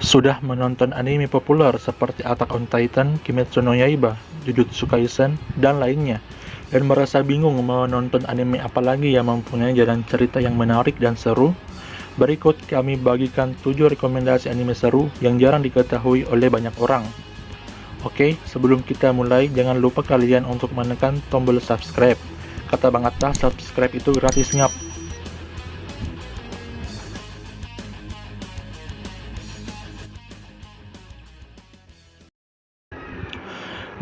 Sudah menonton anime populer seperti Attack on Titan, Kimetsu no Yaiba, Jujutsu Kaisen, dan lainnya, dan merasa bingung mau nonton anime apa lagi yang mempunyai jalan cerita yang menarik dan seru? Berikut kami bagikan 7 rekomendasi anime seru yang jarang diketahui oleh banyak orang. Oke, sebelum kita mulai, jangan lupa kalian untuk menekan tombol subscribe. Kata Bang Atta, subscribe itu gratis ngap.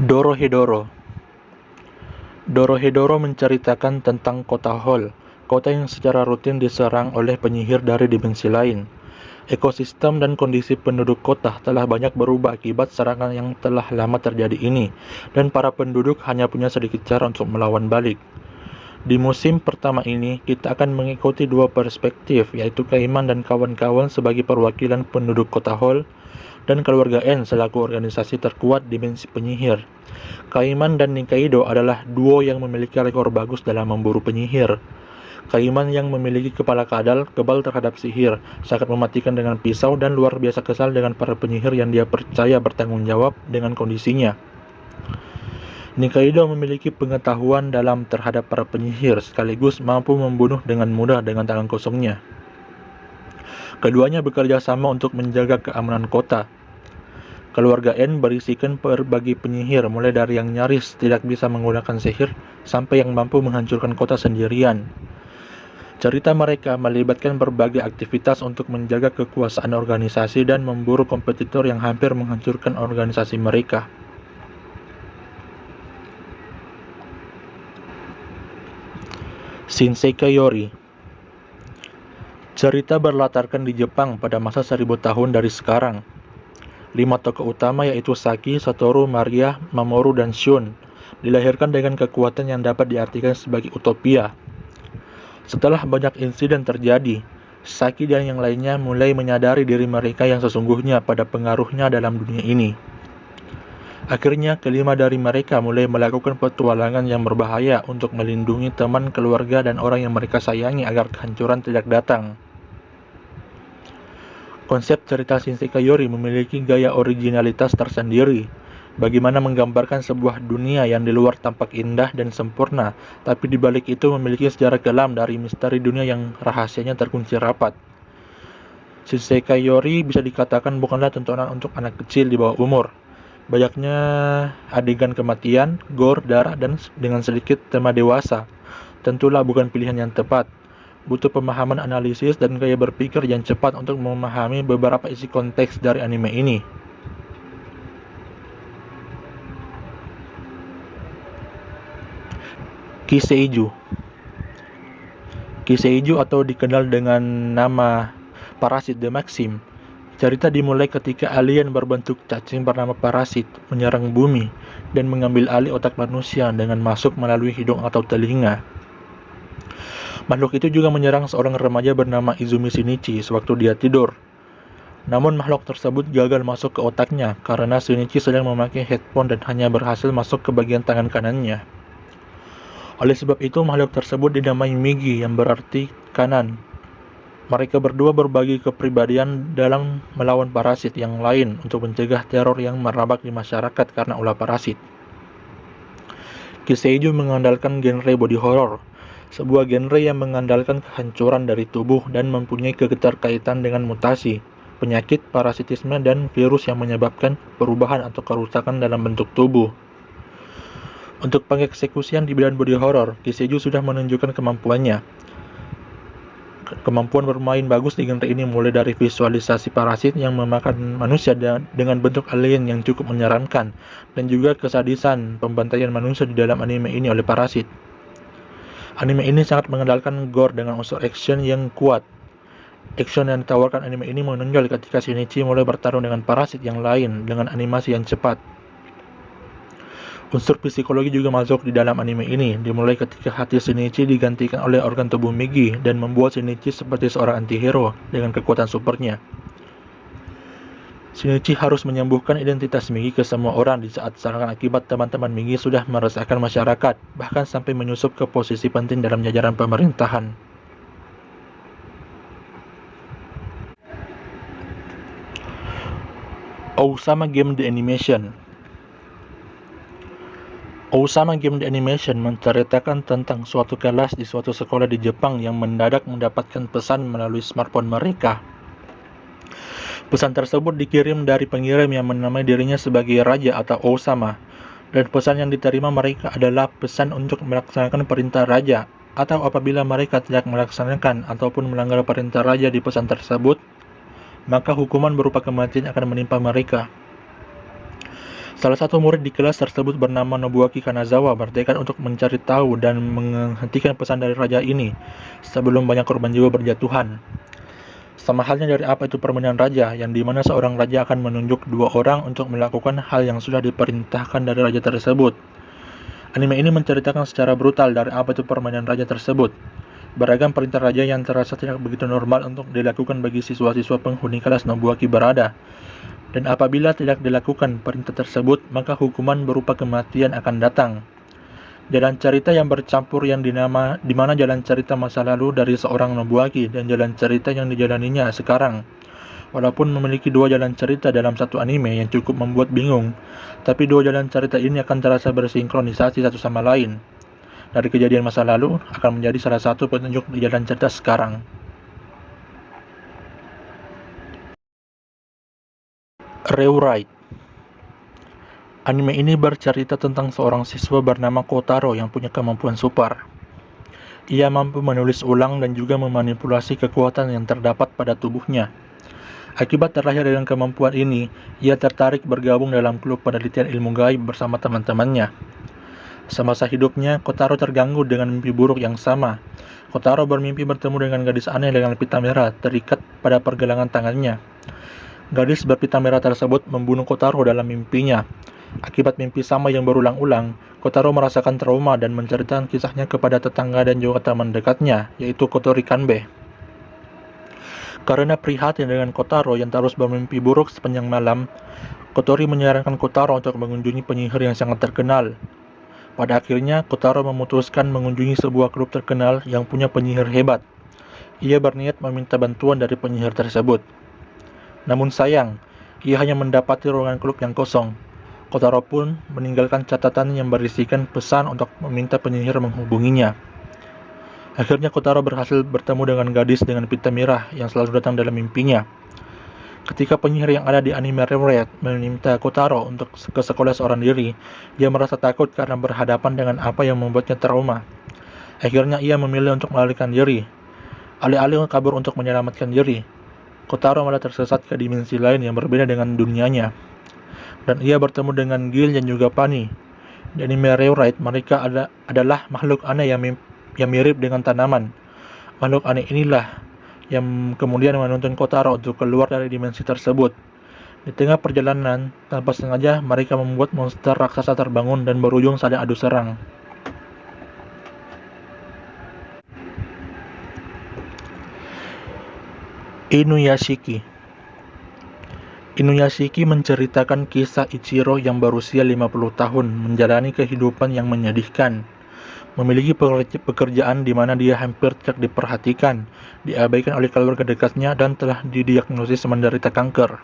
Dorohedoro. Dorohedoro menceritakan tentang kota Hol, kota yang secara rutin diserang oleh penyihir dari dimensi lain. Ekosistem dan kondisi penduduk kota telah banyak berubah akibat serangan yang telah lama terjadi ini, dan para penduduk hanya punya sedikit cara untuk melawan balik. Di musim pertama ini, kita akan mengikuti dua perspektif, yaitu Kaiman dan kawan-kawan sebagai perwakilan penduduk kota Hol, dan keluarga N selaku organisasi terkuat dimensi penyihir. Kaiman dan Nikaido adalah duo yang memiliki rekor bagus dalam memburu penyihir. Kaiman yang memiliki kepala kadal, kebal terhadap sihir, sangat mematikan dengan pisau, dan luar biasa kesal dengan para penyihir yang dia percaya bertanggung jawab dengan kondisinya. Nikaido memiliki pengetahuan dalam terhadap para penyihir, sekaligus mampu membunuh dengan mudah dengan tangan kosongnya. Keduanya bekerja sama untuk menjaga keamanan kota. Keluarga N berisikan berbagai penyihir, mulai dari yang nyaris tidak bisa menggunakan sihir, sampai yang mampu menghancurkan kota sendirian. Cerita mereka melibatkan berbagai aktivitas untuk menjaga kekuasaan organisasi dan memburu kompetitor yang hampir menghancurkan organisasi mereka. Shinsekai Yori. Cerita berlatarkan di Jepang pada masa 1000 tahun dari sekarang. 5 tokoh utama yaitu Saki, Satoru, Maria, Mamoru, dan Shun dilahirkan dengan kekuatan yang dapat diartikan sebagai utopia. Setelah banyak insiden terjadi, Saki dan yang lainnya mulai menyadari diri mereka yang sesungguhnya pada pengaruhnya dalam dunia ini. Akhirnya, kelima dari mereka mulai melakukan petualangan yang berbahaya untuk melindungi teman, keluarga, dan orang yang mereka sayangi agar kehancuran tidak datang. Konsep cerita Shinsekai Yori memiliki gaya originalitas tersendiri. Bagaimana menggambarkan sebuah dunia yang di luar tampak indah dan sempurna, tapi di balik itu memiliki sejarah kelam dari misteri dunia yang rahasianya terkunci rapat. Shinsekai Yori bisa dikatakan bukanlah tontonan untuk anak kecil di bawah umur. Banyaknya adegan kematian, gore, darah, dan dengan sedikit tema dewasa. Tentulah bukan pilihan yang tepat. Butuh pemahaman analisis dan gaya berpikir yang cepat untuk memahami beberapa isi konteks dari anime ini. Kiseiju. Kiseiju atau dikenal dengan nama parasit The Maxim. Cerita dimulai ketika alien berbentuk cacing bernama parasit menyerang bumi dan mengambil alih otak manusia dengan masuk melalui hidung atau telinga. Makhluk itu juga menyerang seorang remaja bernama Izumi Shinichi sewaktu dia tidur. Namun makhluk tersebut gagal masuk ke otaknya karena Shinichi sedang memakai headphone dan hanya berhasil masuk ke bagian tangan kanannya. Oleh sebab itu makhluk tersebut dinamai Migi yang berarti kanan. Mereka berdua berbagi kepribadian dalam melawan parasit yang lain untuk mencegah teror yang merebak di masyarakat karena ulah parasit. Kiseiju mengandalkan genre body horror, sebuah genre yang mengandalkan kehancuran dari tubuh dan mempunyai keterkaitan dengan mutasi, penyakit, parasitisme, dan virus yang menyebabkan perubahan atau kerusakan dalam bentuk tubuh. Untuk pengeksekusian di bidang body horror, Kiseiju sudah menunjukkan kemampuannya. Kemampuan bermain bagus di genre ini mulai dari visualisasi parasit yang memakan manusia dengan bentuk alien yang cukup menyeramkan, dan juga kesadisan pembantaian manusia di dalam anime ini oleh parasit. Anime ini sangat mengandalkan gore dengan unsur action yang kuat. Action yang ditawarkan anime ini menonjol ketika Shinichi mulai bertarung dengan parasit yang lain dengan animasi yang cepat. Unsur psikologi juga masuk di dalam anime ini, dimulai ketika hati Shinichi digantikan oleh organ tubuh Migi dan membuat Shinichi seperti seorang antihero dengan kekuatan supernya. Shinichi harus menyembuhkan identitas Migi ke semua orang di saat serangan akibat teman-teman Migi sudah meresahkan masyarakat, bahkan sampai menyusup ke posisi penting dalam jajaran pemerintahan. Osama Game The Animation. Osama Game The Animation menceritakan tentang suatu kelas di suatu sekolah di Jepang yang mendadak mendapatkan pesan melalui smartphone mereka. Pesan tersebut dikirim dari pengirim yang menamai dirinya sebagai Raja atau Osama, dan pesan yang diterima mereka adalah pesan untuk melaksanakan perintah Raja, atau apabila mereka tidak melaksanakan ataupun melanggar perintah Raja di pesan tersebut, maka hukuman berupa kematian akan menimpa mereka. Salah satu murid di kelas tersebut bernama Nobuaki Kanazawa bertekad untuk mencari tahu dan menghentikan pesan dari raja ini sebelum banyak korban jiwa berjatuhan. Sama halnya dari apa itu permainan raja, yang dimana seorang raja akan menunjuk dua orang untuk melakukan hal yang sudah diperintahkan dari raja tersebut. Anime ini menceritakan secara brutal dari apa itu permainan raja tersebut. Beragam perintah raja yang terasa tidak begitu normal untuk dilakukan bagi siswa-siswa penghuni kelas Nobuaki berada. Dan apabila tidak dilakukan perintah tersebut, maka hukuman berupa kematian akan datang. Jalan cerita yang bercampur yang di mana jalan cerita masa lalu dari seorang Nobuaki dan jalan cerita yang dijalaninya sekarang. Walaupun memiliki dua jalan cerita dalam satu anime yang cukup membuat bingung, tapi dua jalan cerita ini akan terasa bersinkronisasi satu sama lain. Dari kejadian masa lalu akan menjadi salah satu petunjuk di jalan cerita sekarang. Rewrite. Anime ini bercerita tentang seorang siswa bernama Kotaro yang punya kemampuan super. Ia mampu menulis ulang dan juga memanipulasi kekuatan yang terdapat pada tubuhnya. Akibat terlahir dengan kemampuan ini, ia tertarik bergabung dalam klub penelitian ilmu gaib bersama teman-temannya. Semasa hidupnya, Kotaro terganggu dengan mimpi buruk yang sama. Kotaro bermimpi bertemu dengan gadis aneh dengan pita merah terikat pada pergelangan tangannya. Gadis berpita merah tersebut membunuh Kotaro dalam mimpinya. Akibat mimpi sama yang berulang-ulang, Kotaro merasakan trauma dan menceritakan kisahnya kepada tetangga dan juga teman dekatnya, yaitu Kotori Kanbe. Karena prihatin dengan Kotaro yang terus bermimpi buruk sepanjang malam, Kotori menyarankan Kotaro untuk mengunjungi penyihir yang sangat terkenal. Pada akhirnya, Kotaro memutuskan mengunjungi sebuah klub terkenal yang punya penyihir hebat. Ia berniat meminta bantuan dari penyihir tersebut. Namun sayang, ia hanya mendapati ruangan klub yang kosong. Kotaro pun meninggalkan catatan yang berisikan pesan untuk meminta penyihir menghubunginya. Akhirnya Kotaro berhasil bertemu dengan gadis dengan pita merah yang selalu datang dalam mimpinya. Ketika penyihir yang ada di anime Rewrite meminta Kotaro untuk ke sekolah seorang diri, dia merasa takut karena berhadapan dengan apa yang membuatnya trauma. Akhirnya ia memilih untuk melarikan diri. Alih-alih kabur untuk menyelamatkan diri, Kotaro malah tersesat ke dimensi lain yang berbeda dengan dunianya. Dan ia bertemu dengan Gil dan juga Pani. Di anime Rewrite, mereka adalah makhluk aneh yang mirip dengan tanaman. Makhluk aneh inilah yang kemudian menuntun Kotaro untuk keluar dari dimensi tersebut. Di tengah perjalanan, tanpa sengaja mereka membuat monster raksasa terbangun dan berujung saling adu serang. Inuyashiki. Inuyashiki menceritakan kisah Ichiro yang berusia 50 tahun menjalani kehidupan yang menyedihkan. Memiliki pekerjaan di mana dia hampir tidak diperhatikan, diabaikan oleh keluarga dekatnya dan telah didiagnosis menderita kanker.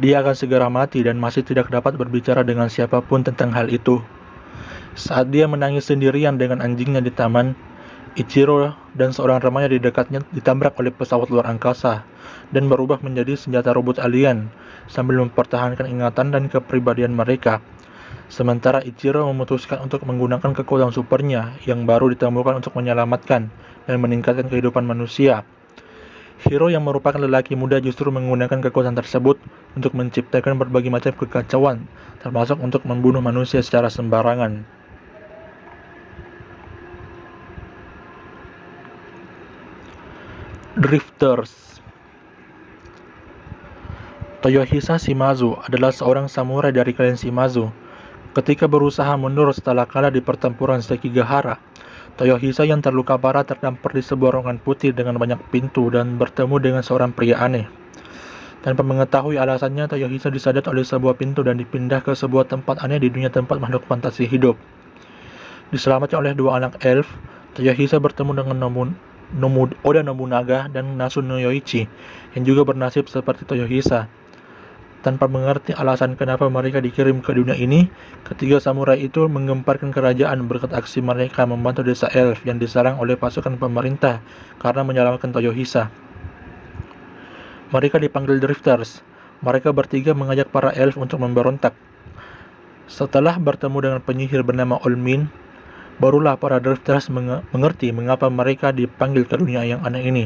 Dia akan segera mati dan masih tidak dapat berbicara dengan siapapun tentang hal itu. Saat dia menangis sendirian dengan anjingnya di taman, Ichiro dan seorang remaja di dekatnya ditabrak oleh pesawat luar angkasa dan berubah menjadi senjata robot alien sambil mempertahankan ingatan dan kepribadian mereka. Sementara Ichiro memutuskan untuk menggunakan kekuatan supernya yang baru ditemukan untuk menyelamatkan dan meningkatkan kehidupan manusia. Hiro yang merupakan lelaki muda justru menggunakan kekuatan tersebut untuk menciptakan berbagai macam kekacauan, termasuk untuk membunuh manusia secara sembarangan. Drifters. Toyohisa Shimazu adalah seorang samurai dari klan Shimazu. Ketika berusaha mundur setelah kalah di pertempuran Sekigahara, Toyohisa yang terluka parah terdampar di sebuah ruangan putih dengan banyak pintu dan bertemu dengan seorang pria aneh. Tanpa mengetahui alasannya, Toyohisa disadap oleh sebuah pintu dan dipindah ke sebuah tempat aneh di dunia tempat makhluk fantasi hidup. Diselamatkan oleh dua anak elf, Toyohisa bertemu dengan Oda Nobunaga dan Nasu no Yoichi yang juga bernasib seperti Toyohisa. Tanpa mengerti alasan kenapa mereka dikirim ke dunia ini, ketiga samurai itu menggemparkan kerajaan berkat aksi mereka membantu desa elf yang diserang oleh pasukan pemerintah karena menyelamatkan Toyohisa. Mereka dipanggil Drifters. Mereka bertiga mengajak para elf untuk memberontak. Setelah bertemu dengan penyihir bernama Olmin, barulah para Drifters mengerti mengapa mereka dipanggil ke dunia yang aneh ini.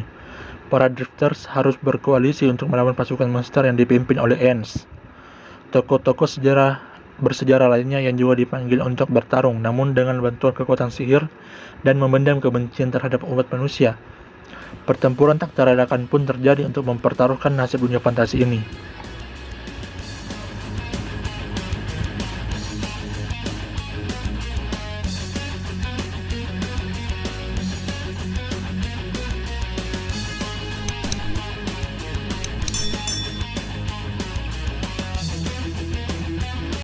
Para Drifters harus berkoalisi untuk melawan pasukan monster yang dipimpin oleh Ents. Tokoh-tokoh bersejarah lainnya yang juga dipanggil untuk bertarung, namun dengan bantuan kekuatan sihir dan memendam kebencian terhadap umat manusia. Pertempuran tak terelakkan pun terjadi untuk mempertaruhkan nasib dunia fantasi ini.